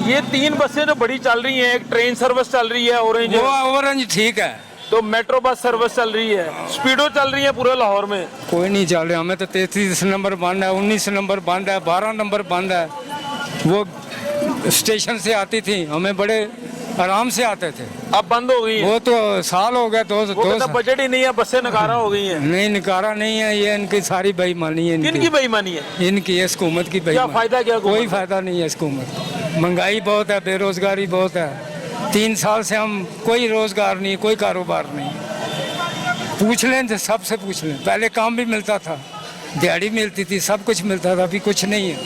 ये 3 बसें जो बड़ी चल रही हैं, एक ट्रेन सर्विस चल रही है ऑरेंज, वो ऑरेंज ठीक है, तो मेट्रो बस सर्विस चल रही है, स्पीडो चल रही है पूरे लाहौर में? कोई नहीं चल रहा। हमें तो 33 नंबर बंद है, 19 नंबर बंद है, 12 नंबर बंद है। वो स्टेशन से आती थी, हमें बड़े आराम से आते थे, अब बंद हो गई। वो तो साल हो गया, दो बजट ही नहीं है, बसें नकारा हो गई हैं। नहीं, नकारा नहीं है, ये इनकी सारी बेईमानी है। इनकी बेईमानी है? इनकी, इस हुकूमत की बेईमानी। क्या फायदा, क्या कोई फायदा नहीं है इस हुकूमत। महंगाई बहुत है, बेरोजगारी बहुत है। 3 साल से हम कोई रोजगार नहीं, कोई कारोबार नहीं। पूछ लें तो सबसे पूछ लें, पहले काम भी मिलता था, दिहाड़ी मिलती थी, सब कुछ मिलता था, अभी कुछ नहीं है।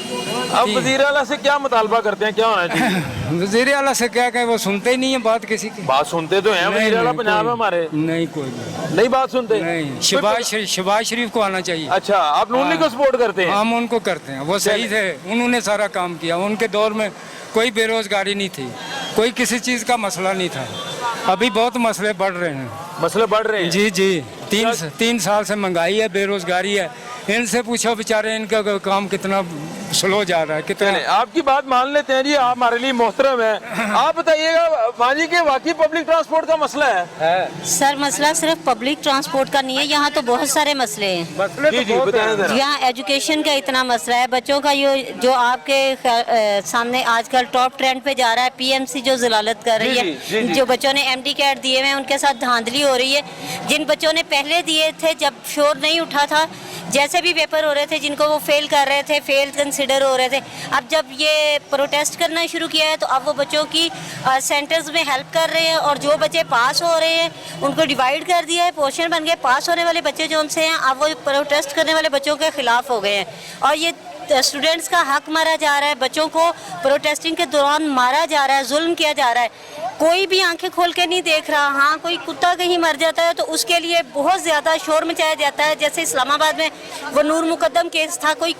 अब वजीर आला से क्या मुतालबा करते हैं, क्या होना चाहिए? वजीर आला से क्या कहें, वो सुनते ही नहीं है बात किसी की। बात सुनते तो हैं वजीर आला पंजाब में हमारे, नहीं कोई नहीं बात सुनते। नहीं, शहबाज शरीफ को आना चाहिए। अच्छा, आप नूनी को सपोर्ट करते हैं? हम उनको करते हैं, वो सही थे, उन्होंने सारा काम किया। उनके दौर में कोई बेरोजगारी नहीं थी, कोई किसी चीज़ का मसला नहीं था। अभी बहुत मसले बढ़ रहे हैं। मसले बढ़ रहे हैं? जी जी, 3 साल से महंगाई है, बेरोजगारी है। इनसे पूछो बेचारे, इनका काम कितना स्लो जा रहा है, कितना। आपकी बात मान लेते हैं जी, आप हमारे लिए मोहतरम है। आप बताइएगा माजी के वाकई पब्लिक ट्रांसपोर्ट का मसला है? सर मसला सिर्फ पब्लिक ट्रांसपोर्ट का नहीं है, यहाँ तो बहुत सारे मसले हैं। यहाँ एजुकेशन का इतना मसला है, बच्चों का ये जो आपके सामने आजकल टॉप ट्रेंड पे जा रहा है, पीएमसी जो जलालत कर रही है, जो बच्चों ने एमडी कैट दिए हुए हैं उनके साथ धांधली हो रही है। जिन बच्चों ने पहले दिए थे जब शोर नहीं उठा था, जैसे भी पेपर हो रहे थे, जिनको वो फेल कर रहे थे, फेल कंसिडर हो रहे थे, अब जब ये प्रोटेस्ट करना शुरू किया है तो अब वो बच्चों की सेंटर्स में हेल्प कर रहे हैं, और जो बच्चे पास हो रहे हैं उनको डिवाइड कर दिया है, पोर्शन बन गए। पास होने वाले बच्चे जो उनसे हैं, अब वो प्रोटेस्ट करने वाले बच्चों के खिलाफ हो गए हैं, और ये स्टूडेंट्स का हक मारा जा रहा है, बच्चों को प्रोटेस्टिंग के दौरान मारा जा रहा है, जुल्म किया जा रहा है। कोई भी आंखें खोल के नहीं देख रहा। हाँ, कोई कुत्ता कहीं मर जाता है तो उसके लिए बहुत ज़्यादा शोर मचाया जाता है। जैसे इस्लामाबाद में वो नूर मुकद्दम केस था, कोई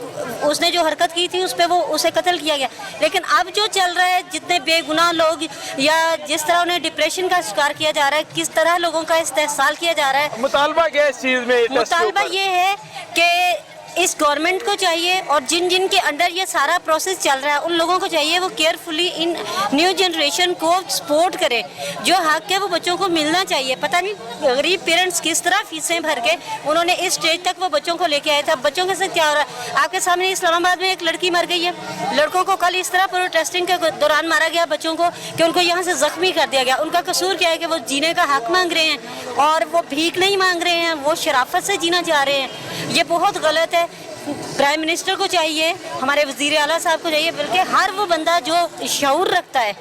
उसने जो हरकत की थी उस पर वो उसे कत्ल किया गया। लेकिन अब जो चल रहा है, जितने बेगुनाह लोग या जिस तरह उन्हें डिप्रेशन का शिकार किया जा रहा है, किस तरह लोगों का इस्तेहसाल किया जा रहा है। मुतालबा क्या है इस चीज़ में? मुतालबा ये है कि इस गवर्नमेंट को चाहिए, और जिन जिन के अंडर ये सारा प्रोसेस चल रहा है उन लोगों को चाहिए वो केयरफुली इन न्यू जनरेशन को सपोर्ट करे। जो हक है वो बच्चों को मिलना चाहिए। पता नहीं गरीब पेरेंट्स किस तरह फीसें भर के उन्होंने इस स्टेज तक वो बच्चों को लेके आए थे। बच्चों के साथ क्या हो रहा है आपके सामने? इस्लामाबाद में एक लड़की मर गई है, लड़कों को कल इस तरह प्रोटेस्टिंग के दौरान मारा गया बच्चों को कि उनको यहाँ से जख्मी कर दिया गया। उनका कसूर क्या है कि वो जीने का हक मांग रहे हैं, और वो भीख नहीं मांग रहे हैं, वो शराफत से जीना चाह रहे हैं। ये बहुत गलत है। प्राइम मिनिस्टर को चाहिए, हमारे वजीर आला साहब को चाहिए, बल्कि हर वो बंदा जो शऊर रखता है,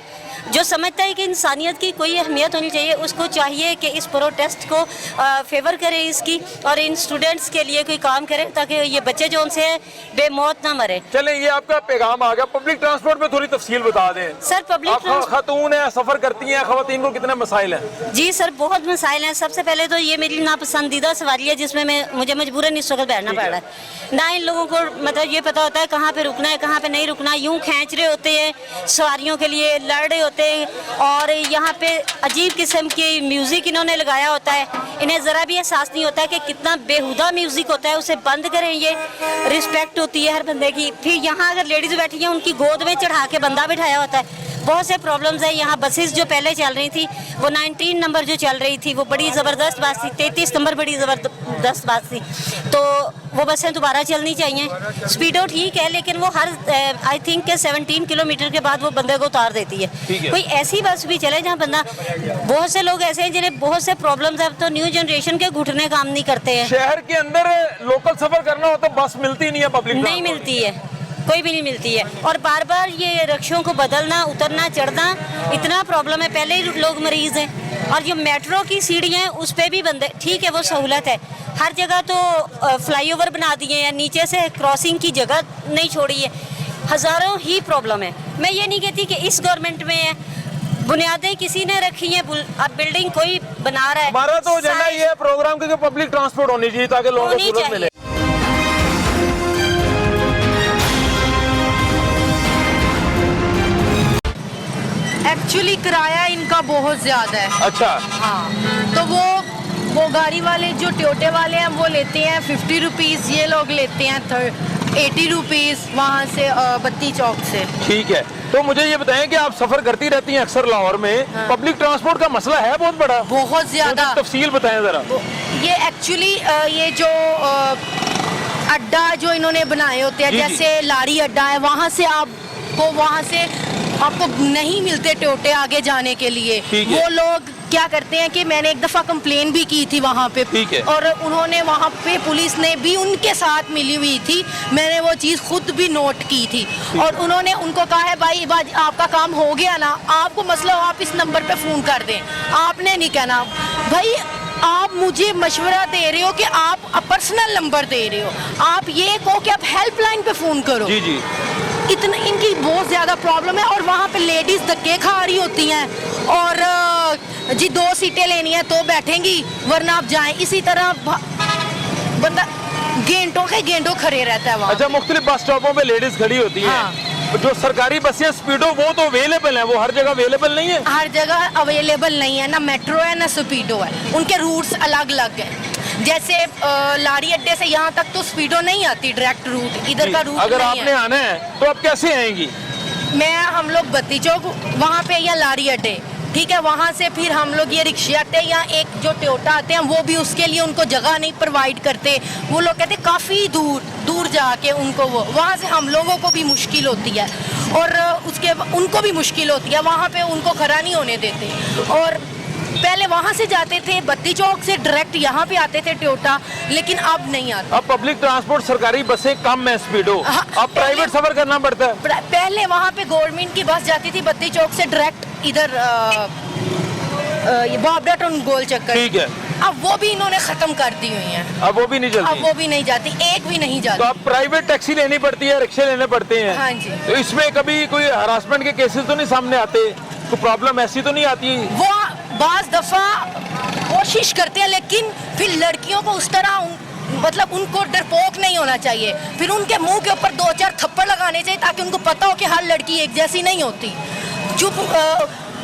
जो समझता है कि इंसानियत की कोई अहमियत होनी चाहिए, उसको चाहिए कि इस प्रोटेस्ट को फेवर करे इसकी, और इन स्टूडेंट्स के लिए कोई काम करे ताकि ये बच्चे जो उनसे बेमौत ना मरे। चलें, ये आपका पैगाम आ गया। पब्लिक ट्रांसपोर्ट में थोड़ी तफसील बता दें सर। पब्लिक खातून है, सफर करती हैं, खवातीन को कितने मसाइल हैं? जी सर, बहुत मसाइल हैं। सबसे पहले तो ये मेरी नापसंदीदा सवारी है जिसमें मुझे मजबूरन इस वक्त बैठना पड़ रहा है। ना इन लोगों को मतलब ये पता होता है कहाँ पे रुकना है, कहाँ पे नहीं रुकना। यूं खींच रहे होते हैं सवारियों के लिए, लड़ रहे होते हैं, और यहाँ पे अजीब किस्म की म्यूज़िक इन्होंने लगाया होता है। इन्हें ज़रा भी एहसास नहीं होता है कि कितना बेहुदा म्यूज़िक होता है, उसे बंद करें। ये रिस्पेक्ट होती है हर बंदे की। फिर यहाँ अगर लेडीज़ बैठी हैं उनकी गोद में चढ़ा के बंदा बिठाया होता है। बहुत से प्रॉब्लम्स हैं यहाँ। बसेस जो पहले चल रही थी, वो 19 नंबर जो चल रही थी वो बड़ी ज़बरदस्त बात थी, 33 नंबर बड़ी ज़बरदस्त बात थी, तो वो बसें दोबारा चलनी चाहिए। स्पीडो ठीक है, लेकिन वो हर आई थिंक के 17 किलोमीटर के बाद वो बंदे को उतार देती है। कोई ऐसी बस भी चले जहाँ बंदा, बहुत से लोग ऐसे हैं जिन्हें बहुत से प्रॉब्लम्स है। अब तो न्यू जनरेशन के घुटने काम नहीं करते हैं। शहर के अंदर लोकल सफर करना हो तो बस मिलती नहीं है, पब्लिक नहीं मिलती है, कोई भी नहीं मिलती है। और बार बार ये रिक्शों को बदलना, उतरना, चढ़ना, इतना प्रॉब्लम है। पहले ही लोग मरीज हैं, और जो मेट्रो की सीढ़ियाँ हैं उस पर भी बंदे, ठीक है वो सहूलत है, हर जगह तो फ्लाईओवर बना दिए हैं, नीचे से क्रॉसिंग की जगह नहीं छोड़ी है। हज़ारों ही प्रॉब्लम है। मैं ये नहीं कहती कि इस गवर्नमेंट में है, बुनियादें किसी ने रखी हैं, अब बिल्डिंग कोई बना रहा है। हमारा तो एजेंडा ये है प्रोग्राम के पब्लिक ट्रांसपोर्ट होनी चाहिए ताकि लोगों को सहूलत मिले। एक्चुअली किराया इनका बहुत ज़्यादा है। अच्छा। हाँ, तो वो गाड़ी वाले जो टोयोटे वाले हैं वो लेते हैं 50 रुपीज़, ये लोग लेते हैं 80 रुपीज़ वहाँ से बत्ती चौक से। ठीक है, तो मुझे ये बताएं कि आप सफर करती रहती हैं अक्सर लाहौर में। हाँ। पब्लिक ट्रांसपोर्ट का मसला है बहुत बड़ा, बहुत ज़्यादा। तफसील बताएं ज़रा। ये एक्चुअली ये जो अड्डा जो इन्होंने बनाए होते हैं, जैसे लाड़ी अड्डा है, वहाँ से आपको नहीं मिलते टोटे आगे जाने के लिए। वो लोग क्या करते हैं कि मैंने एक दफ़ा कंप्लेन भी की थी वहाँ पे, और उन्होंने वहाँ पे पुलिस ने भी उनके साथ मिली हुई थी, मैंने वो चीज़ खुद भी नोट की थी, और उन्होंने उनको कहा है भाई आपका काम हो गया ना, आपको मसला हो आप इस नंबर पे फ़ोन कर दें। आपने नहीं कहना भाई, आप मुझे मशवरा दे रहे हो कि आप पर्सनल नंबर दे रहे हो, आप ये कहो कि आप हेल्पलाइन पे फ़ोन करो। जी जी। इतना इनकी बहुत ज़्यादा प्रॉब्लम है। और वहाँ पे लेडीज़ धक्के खा रही होती हैं और जी 2 सीटें लेनी है तो बैठेंगी, वरना आप जाएं। इसी तरह बंदा घंटों के घंटों खड़े रहता है वहाँ। अच्छा, मुख्तलिफ बस स्टॉपों पे लेडीज खड़ी होती हैं। हाँ। जो सरकारी बसें स्पीडो वो तो अवेलेबल है, वो हर जगह अवेलेबल नहीं है। हर जगह अवेलेबल नहीं है, ना मेट्रो है ना स्पीडो है, उनके रूट्स अलग अलग हैं। जैसे लारी अड्डे से यहाँ तक तो स्पीडो नहीं आती, डायरेक्ट रूट इधर का रूट अगर नहीं आपने है। आना है तो आप कैसे आएंगी? हम लोग बत्ती चौक वहाँ पे या लारी अड्डे, ठीक है, वहाँ से फिर हम लोग ये रिक्शे आते हैं या एक जो टोयोटा आते हैं, वो भी उसके लिए उनको जगह नहीं प्रोवाइड करते। वो लोग कहते हैं काफ़ी दूर जाके उनको वो वहाँ से हम लोगों को भी मुश्किल होती है और उनको भी मुश्किल होती है, वहाँ पे उनको खड़ा नहीं होने देते। और पहले वहाँ से जाते थे बत्ती चौक से डायरेक्ट यहाँ पे आते थे टोयोटा, लेकिन अब नहीं आते। अब पब्लिक ट्रांसपोर्ट सरकारी बसें कम है स्पीडो, अब प्राइवेट सफर करना पड़ता है। पहले वहाँ पे गवर्नमेंट की बस जाती थी बत्ती चौक से डायरेक्ट इधर बॉबडा टोन गोल चक्कर, ठीक है। अब वो भी इन्होंने खत्म कर दी हुई हैं। अब वो भी नहीं चलती। अब वो भी नहीं जाती, एक भी नहीं जाती। तो अब प्राइवेट टैक्सी लेनी पड़ती है, रिक्शे लेने पड़ते हैं। हाँ जी। तो इसमें कभी कोई हरासमेंट के केसेस तो नहीं सामने आते? कोई प्रॉब्लम ऐसी तो नहीं आती? वो बाज दफा कोशिश करते हैं, लेकिन फिर लड़कियों को उस तरह मतलब उनको डरपोक नहीं होना चाहिए, फिर उनके मुंह के ऊपर 2-4 थप्पड़ लगाने चाहिए ताकि उनको पता हो कि हर लड़की एक जैसी नहीं होती।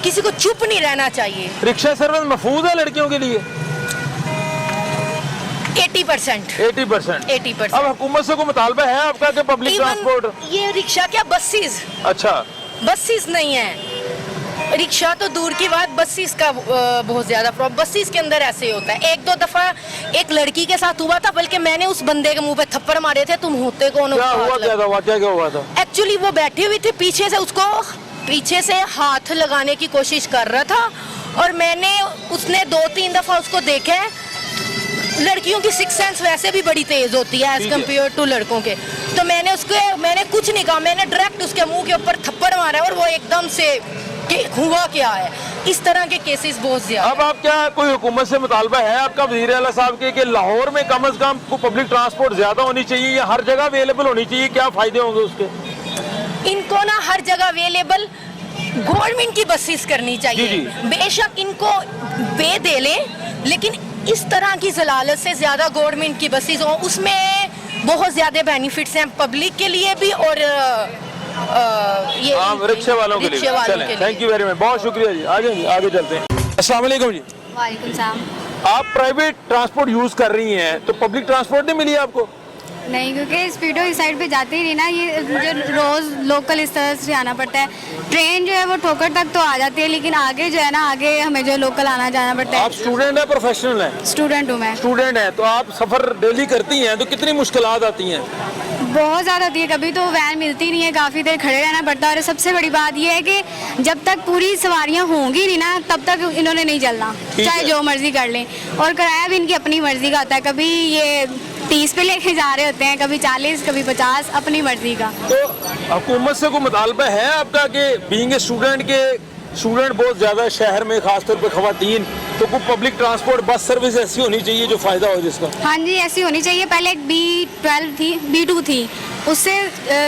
किसी को चुप नहीं रहना चाहिए। रिक्शा सर्विस महफूज है लड़कियों के लिए? 80%। अब हुकूमत से कोई मुतालबा है आपका कि पब्लिक ट्रांसपोर्ट? ये रिक्शा क्या बसेस? अच्छा, बसेस नहीं है, रिक्शा तो दूर की बात, बसेस का बहुत ज्यादा प्रॉब्लम। बसेस के अंदर ऐसे ही होता है। 1-2 दफा एक लड़की के साथ हुआ था, बल्कि मैंने उस बंदे के मुंह पे थप्पड़ मारे थे, तुम होते कौन हो? क्या हुआ था? एक्चुअली वो बैठी हुई थी, पीछे से हाथ लगाने की कोशिश कर रहा था और उसने 2-3 दफा उसको देखा है। लड़कियों की सिक्स सेंस वैसे भी बड़ी तेज होती है एज कम्पेयर टू लड़कों के। तो मैंने कुछ नहीं कहा, मैंने डायरेक्ट उसके मुंह के ऊपर थप्पड़ मारा और वो एकदम से कि हुआ क्या है। इस तरह के केसेस बहुत ज्यादा। अब आप क्या कोई हुकूमत से मुतालबा है आपका वज़ीर आला साहब के कि लाहौर में कम से कम पब्लिक ट्रांसपोर्ट ज्यादा होनी चाहिए या हर जगह अवेलेबल होनी चाहिए? क्या फायदे होंगे उसके? इनको ना हर जगह अवेलेबल गवर्नमेंट की बसेस करनी चाहिए। बेशक इनको दे लें, लेकिन इस तरह की जलालत से ज्यादा गवर्नमेंट की बसेस हो, उसमें बहुत ज्यादा बेनिफिट्स हैं पब्लिक के लिए भी और ये रिक्शे वालों के लिए। चलें, थैंक यू वेरी मच, बहुत शुक्रिया जी। आगे चलते हैं। अस्सलाम वालेकुम जी। वालेकुम सलाम। आप प्राइवेट ट्रांसपोर्ट यूज कर रही हैं तो पब्लिक ट्रांसपोर्ट नहीं मिली आपको? नहीं, क्योंकि स्पीडो इस साइड पे जाती ही नहीं ना, ये जो रोज़ लोकल इस तरह से आना पड़ता है। ट्रेन जो है वो ठोकर तक तो आ जाती है, लेकिन आगे जो है ना, आगे हमें जो लोकल आना जाना पड़ता है। आप स्टूडेंट हैं प्रोफेशनल हैं? स्टूडेंट हूँ मैं। स्टूडेंट हैं तो आप सफ़र डेली करती हैं, तो कितनी मुश्किलात आती हैं? बहुत ज़्यादा होती है। कभी तो वैन मिलती नहीं है, काफ़ी देर खड़े रहना पड़ता है। और सबसे बड़ी बात यह है कि जब तक पूरी सवारियाँ होंगी नहीं ना, तब तक इन्होंने नहीं चलना, चाहे जो मर्जी कर लें। और किराया भी इनकी अपनी मर्जी का होता है, कभी ये 30 पे लेके जा रहे होते हैं, कभी 40, कभी 50, अपनी मर्जी का। तो हुकूमत से कोई मुतालबा है आपका कि बीइंग स्टूडेंट बहुत ज़्यादा शहर में, खासतौर पे खवातीन, तो कोई पब्लिक ट्रांसपोर्ट बस सर्विस ऐसी होनी चाहिए जो फ़ायदा हो जिसका? हाँ जी, ऐसी होनी चाहिए। पहले एक B12 थी, B2 थी, उससे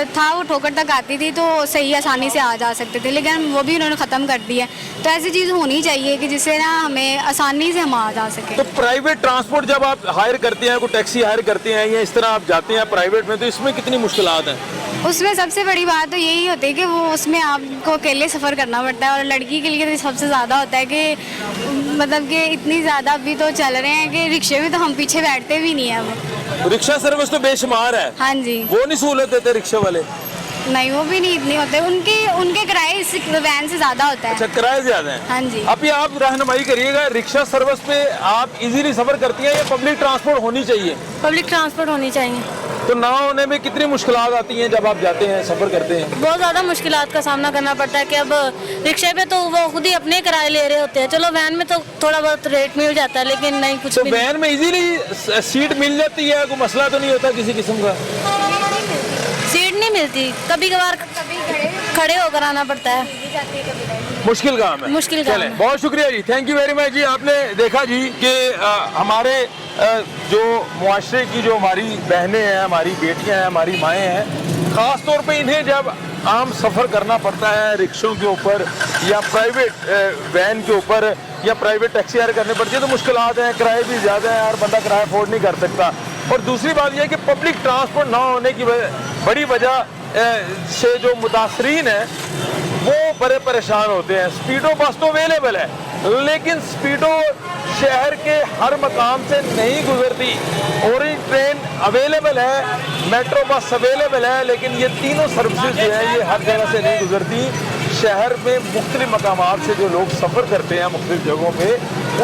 था वो ठोकर तक आती थी तो सही आसानी से आ जा सकते थे, लेकिन वो भी उन्होंने ख़त्म कर दिया। तो ऐसी चीज़ होनी चाहिए कि जिससे ना हमें आसानी से हम आ जा सके। तो प्राइवेट ट्रांसपोर्ट जब आप हायर करते हैं, कोई टैक्सी हायर करते हैं या इस तरह आप जाते हैं प्राइवेट में, तो इसमें कितनी मुश्किलात हैं? उसमें सबसे बड़ी बात तो यही होती है कि वो उसमें आपको अकेले सफ़र करना पड़ता है। और लड़की के लिए तो सबसे ज़्यादा होता है कि मतलब कि इतनी ज़्यादा अभी तो चल रहे हैं कि रिक्शे में तो हम पीछे बैठते भी नहीं है। वो रिक्शा सर्विस तो बेशुमार है। हाँ जी। वो नहीं सहूलत देते रिक्शे वाले? नहीं, वो भी नहीं इतनी होते, उनके किराए इस वैन से ज़्यादा होता है। अच्छा, किराए ज़्यादा है। हाँ जी। अभी आप रहनुमाई करिएगा, रिक्शा सर्विस पे आप इजीली सफ़र करती हैं या पब्लिक ट्रांसपोर्ट होनी चाहिए? पब्लिक ट्रांसपोर्ट होनी चाहिए। तो ना होने में कितनी मुश्किलात आती हैं जब आप जाते हैं, सफ़र करते हैं? बहुत ज़्यादा मुश्किलात का सामना करना पड़ता है कि अब रिक्शे पे तो वो खुद ही अपने किराए ले रहे होते हैं। चलो वैन में तो थोड़ा बहुत रेट मिल जाता है, लेकिन नहीं कुछ तो वैन में इजीली सीट मिल जाती है, कोई मसला तो नहीं होता किसी किस्म का? सीट नहीं मिलती, कभी कभार खड़े होकर आना पड़ता है। मुश्किल काम है। मुश्किल काम है। बहुत शुक्रिया जी, थैंक यू वेरी मच जी। आपने देखा जी कि हमारे जो मुआशरे की जो हमारी बहनें हैं, हमारी बेटियां हैं, हमारी माएँ हैं, ख़ास तौर पे इन्हें जब आम सफ़र करना पड़ता है रिक्शों के ऊपर या प्राइवेट वैन के ऊपर या प्राइवेट टैक्सी हायर करनी पड़ती है तो मुश्किलात हैं, किराए भी ज़्यादा हैं, हर बंदा किराया अफोर्ड नहीं कर सकता। और दूसरी बात यह है कि पब्लिक ट्रांसपोर्ट ना होने की बड़ी वजह से जो मुतासरीन हैं वो बड़े परेशान होते हैं। स्पीडो बस तो अवेलेबल है लेकिन स्पीडो शहर के हर मकाम से नहीं गुजरती। ऑरेंज ट्रेन अवेलेबल है, मेट्रो बस अवेलेबल है, लेकिन ये तीनों सर्विसेज जो है ये हर जगह से नहीं गुजरती। शहर में मुख्तलिफ मकामात से जो लोग सफ़र करते हैं मुख्तलिफ जगहों पे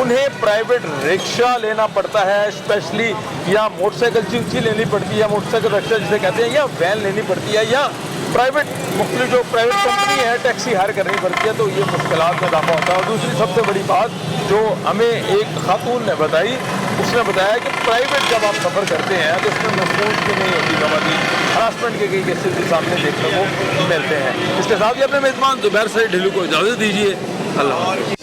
उन्हें प्राइवेट रिक्शा लेना पड़ता है स्पेशली, या मोटरसाइकिल चिंची लेनी पड़ती है, या मोटरसाइकिल रिक्शा जिसे कहते हैं, या वैन लेनी पड़ती है, या प्राइवेट मुख्तलिफ जो प्राइवेट कंपनी है टैक्सी हायर करनी पड़ती है। तो ये मुश्किलात में इजाफा होता है। और दूसरी सबसे बड़ी बात जो हमें एक खातून ने बताई, उसने बताया कि प्राइवेट जब आप सफ़र करते हैं तो उसमें महफूज की नहीं होती खवातीन, हरासमेंट के कई केसेस भी सामने देखने को मिलते हैं। इसके साथ ही अपने मेज़बान ज़ुबैर साजिद ढिल्लू को इजाज़त दीजिए। अल्लाह।